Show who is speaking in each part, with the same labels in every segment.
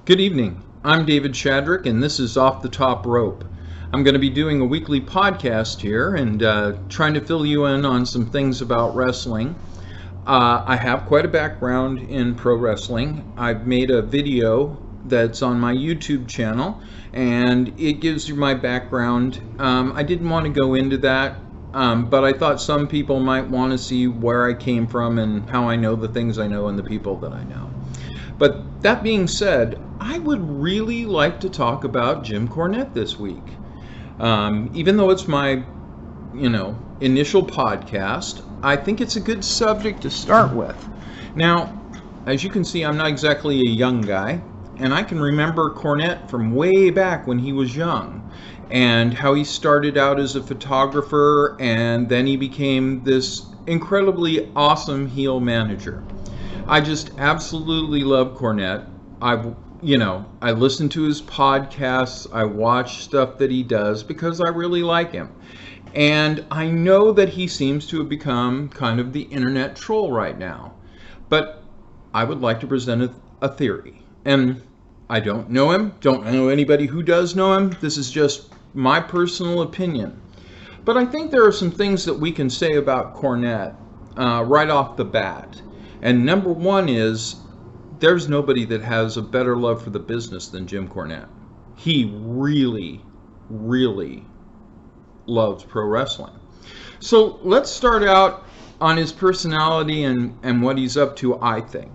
Speaker 1: Good evening. I'm David Shadrick, and this is Off the Top Rope. I'm going to be doing a weekly podcast here and trying to fill you in on some things about wrestling. I have quite a background in pro wrestling. I've made a video that's on my YouTube channel, and it gives you my background. I didn't want to go into that, but I thought some people might want to see where I came from and how I know the things I know and the people that I know. But that being said, I would really like to talk about Jim Cornette this week. Even though it's my, initial podcast, I think it's a good subject to start with. Now, as you can see, I'm not exactly a young guy, and I can remember Cornette from way back when he was young, and how he started out as a photographer, and then he became this incredibly awesome heel manager. I just absolutely love Cornette. I listen to his podcasts, I watch stuff that he does because I really like him. And I know that he seems to have become kind of the internet troll right now. But I would like to present a theory. And I don't know him, don't know anybody who does know him. This is just my personal opinion. But I think there are some things that we can say about Cornette right off the bat. And number one is, there's nobody that has a better love for the business than Jim Cornette. He really, really loves pro wrestling. So let's start out on his personality and what he's up to, I think.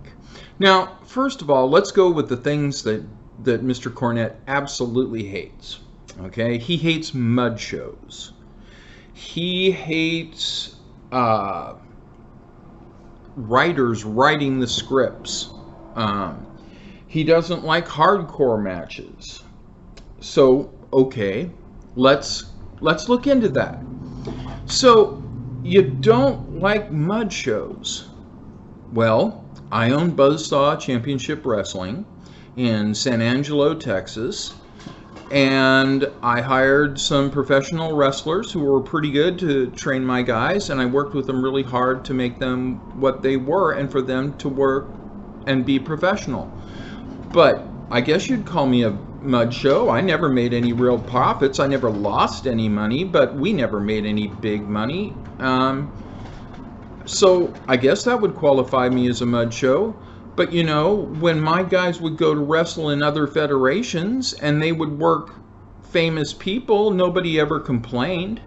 Speaker 1: Now, first of all, let's go with the things that Mr. Cornette absolutely hates. Okay, he hates mud shows. He hates writers writing the scripts. He doesn't like hardcore matches. So, okay, let's look into that. So, you don't like mud shows. Well, I own Buzzsaw Championship Wrestling in San Angelo, Texas, and I hired some professional wrestlers who were pretty good to train my guys, and I worked with them really hard to make them what they were and for them to work and be professional. But I guess you'd call me a mud show. I never made any real profits. I never lost any money, but we never made any big money. So I guess that would qualify me as a mud show. But when my guys would go to wrestle in other federations and they would work famous people, nobody ever complained,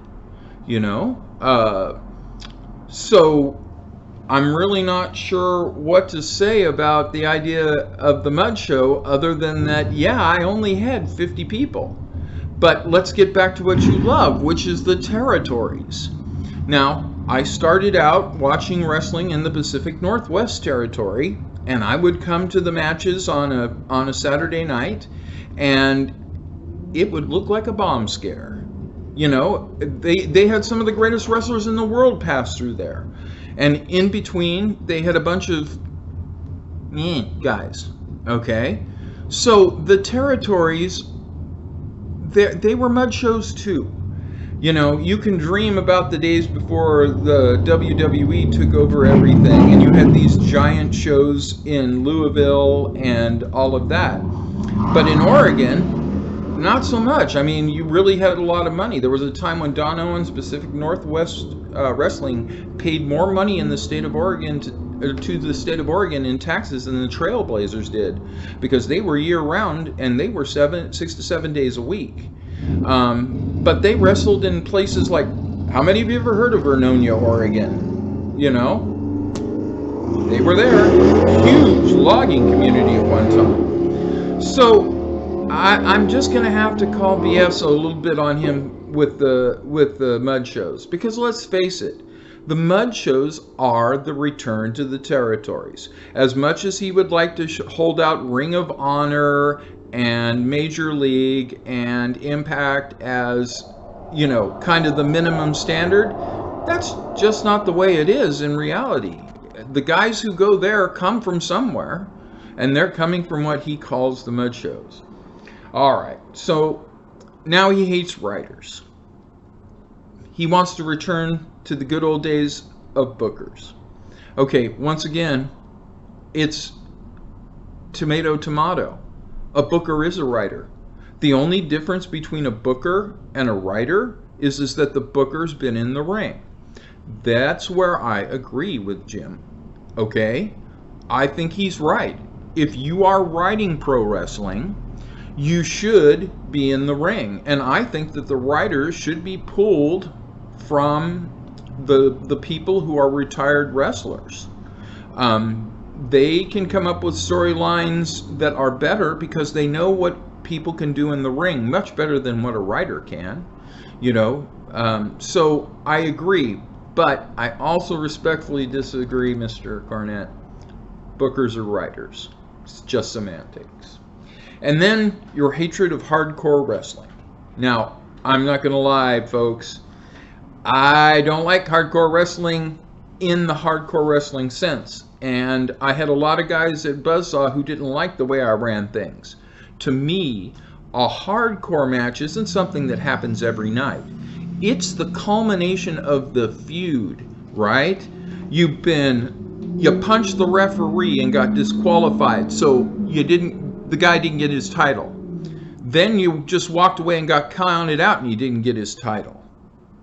Speaker 1: So I'm really not sure what to say about the idea of the mud show other than that, yeah, I only had 50 people. But let's get back to what you love, which is the territories. Now, I started out watching wrestling in the Pacific Northwest territory, and I would come to the matches on a Saturday night, and it would look like a bomb scare. They had some of the greatest wrestlers in the world pass through there. And in between, they had a bunch of guys, okay? So the territories, they were mud shows too. You can dream about the days before the WWE took over everything, and you had these giant shows in Louisville and all of that. But in Oregon, not so much. I mean, you really had a lot of money. There was a time when Don Owens Pacific Northwest Wrestling paid more money in the state of Oregon to the state of Oregon in taxes than the Trailblazers did, because they were year-round and they were 6 to 7 days a week. But they wrestled in places like, how many of you ever heard of Vernonia, Oregon? They were there. Huge logging community at one time. So I'm just going to have to call BS a little bit on him with the mud shows, because let's face it, the mud shows are the return to the territories. As much as he would like to hold out Ring of Honor and Major League and Impact as, kind of the minimum standard, that's just not the way it is in reality. The guys who go there come from somewhere, and they're coming from what he calls the mud shows. All right, so now he hates writers. He wants to return to the good old days of bookers. Okay, once again, it's tomato, tomato. a booker is a writer. The only difference between a booker and a writer is that the booker's been in the ring. That's where I agree with Jim. Okay? I think he's right. If you are writing pro wrestling, you should be in the ring. And I think that the writers should be pulled from the people who are retired wrestlers. They can come up with storylines that are better because they know what people can do in the ring much better than what a writer can, you know. So I agree, but I also respectfully disagree, Mr. Cornette. Bookers are writers. It's just semantics. And then your hatred of hardcore wrestling. Now, I'm not going to lie, folks. I don't like hardcore wrestling in the hardcore wrestling sense. And I had a lot of guys at Buzzsaw who didn't like the way I ran things. To me, a hardcore match isn't something that happens every night. It's the culmination of the feud, right? You punched the referee and got disqualified, so the guy didn't get his title. Then you just walked away and got counted out and you didn't get his title.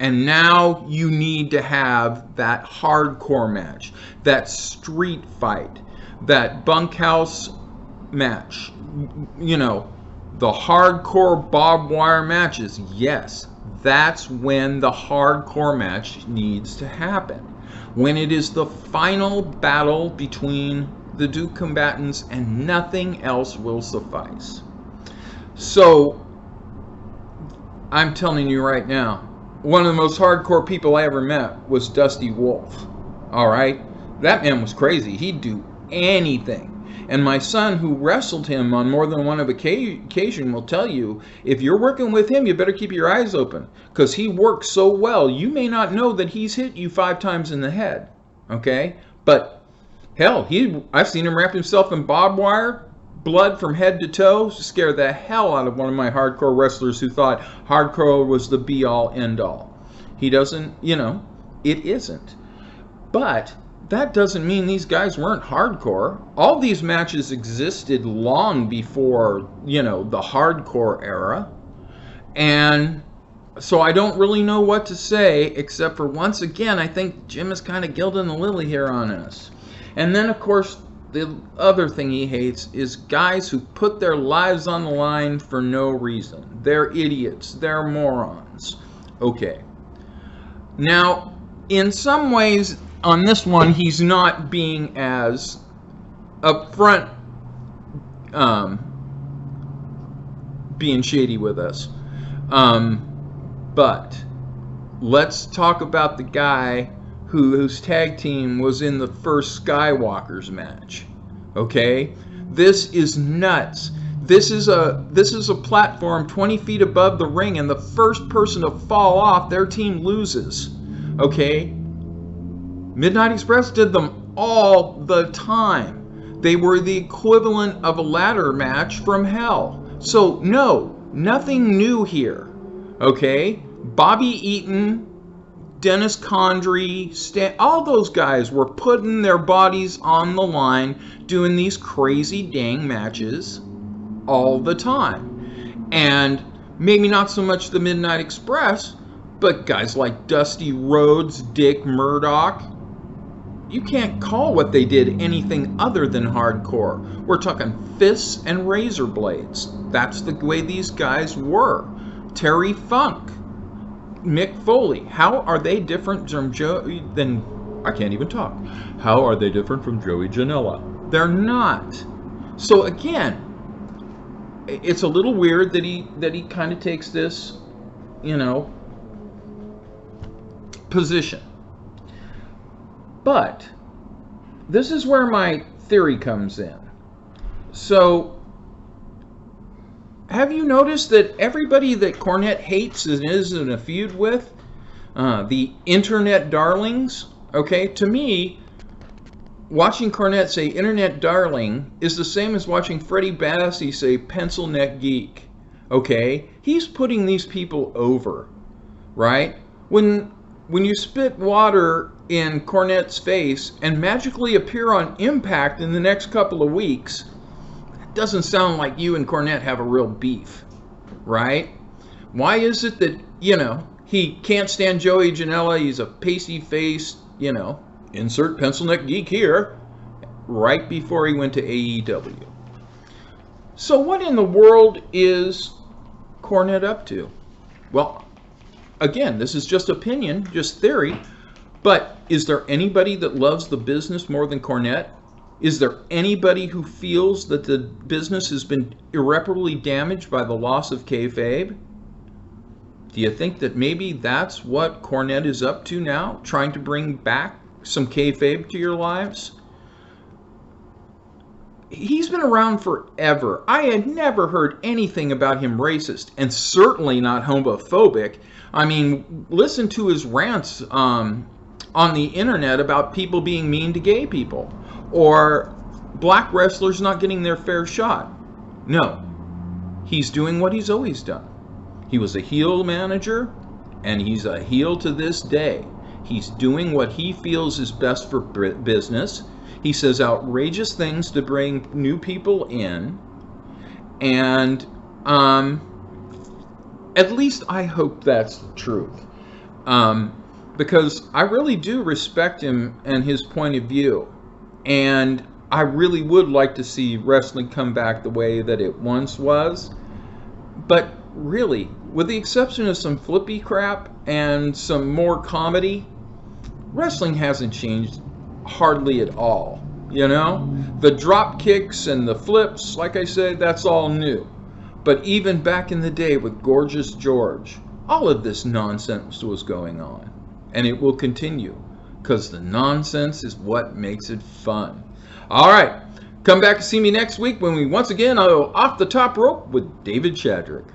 Speaker 1: And now you need to have that hardcore match, that street fight, that bunkhouse match, you know, the hardcore barbed wire matches. Yes, that's when the hardcore match needs to happen. When it is the final battle between the two combatants and nothing else will suffice. So, I'm telling you right now, one of the most hardcore people I ever met was Dusty Wolf. All right? That man was crazy. He'd do anything. And my son, who wrestled him on more than one occasion, will tell you, if you're working with him, you better keep your eyes open. Because he works so well, you may not know that he's hit you 5 times in the head. Okay? But, hell, I've seen him wrap himself in barbed wire, blood from head to toe, scare the hell out of one of my hardcore wrestlers who thought hardcore was the be-all, end-all. He doesn't, you know, it isn't. But that doesn't mean these guys weren't hardcore. All these matches existed long before, you know, the hardcore era. And so I don't really know what to say, except for, once again, I think Jim is kind of gilding the lily here on us. And then, of course, the other thing he hates is guys who put their lives on the line for no reason. They're idiots. They're morons. Okay. Now, in some ways, on this one, he's not being as upfront, being shady with us. But let's talk about the guy whose tag team was in the first Skywalker's match. Okay? This is nuts. This is a platform 20 feet above the ring, and the first person to fall off, their team loses. Okay? Midnight Express did them all the time. They were the equivalent of a ladder match from hell. So, no, nothing new here. Okay? Bobby Eaton, Dennis Condrey, all those guys were putting their bodies on the line, doing these crazy dang matches all the time. And maybe not so much the Midnight Express, but guys like Dusty Rhodes, Dick Murdoch, you can't call what they did anything other than hardcore. We're talking fists and razor blades. That's the way these guys were. Terry Funk, Mick Foley. How are they different from Joey? I can't even talk. How are they different from Joey Janela? They're not. So again, it's a little weird that he kind of takes this, you know, position. But this is where my theory comes in. So, have you noticed that everybody that Cornette hates and is in a feud with, the internet darlings, okay, to me, watching Cornette say internet darling is the same as watching Freddie Bassie say pencil neck geek, okay? He's putting these people over, right? When you spit water in Cornette's face and magically appear on Impact in the next couple of weeks, doesn't sound like you and Cornette have a real beef, right? Why is it that, he can't stand Joey Janela? He's a pasty-faced, insert pencil neck geek here, right before he went to AEW. So what in the world is Cornette up to? Well, again, this is just opinion, just theory, but is there anybody that loves the business more than Cornette? Is there anybody who feels that the business has been irreparably damaged by the loss of kayfabe? Do you think that maybe that's what Cornette is up to now, trying to bring back some kayfabe to your lives? He's been around forever. I had never heard anything about him racist, and certainly not homophobic. I mean, listen to his rants on the internet about people being mean to gay people, or black wrestlers not getting their fair shot. No, he's doing what he's always done. He was a heel manager, and he's a heel to this day. He's doing what he feels is best for business. He says outrageous things to bring new people in, and at least I hope that's the truth, because I really do respect him and his point of view, and I really would like to see wrestling come back the way that it once was. But really, with the exception of some flippy crap and some more comedy, wrestling hasn't changed hardly at all. The drop kicks and the flips, like I said, that's all new. But even back in the day with Gorgeous George, all of this nonsense was going on. And it will continue, because the nonsense is what makes it fun. All right, come back and see me next week when we once again go off the top rope with David Shadrick.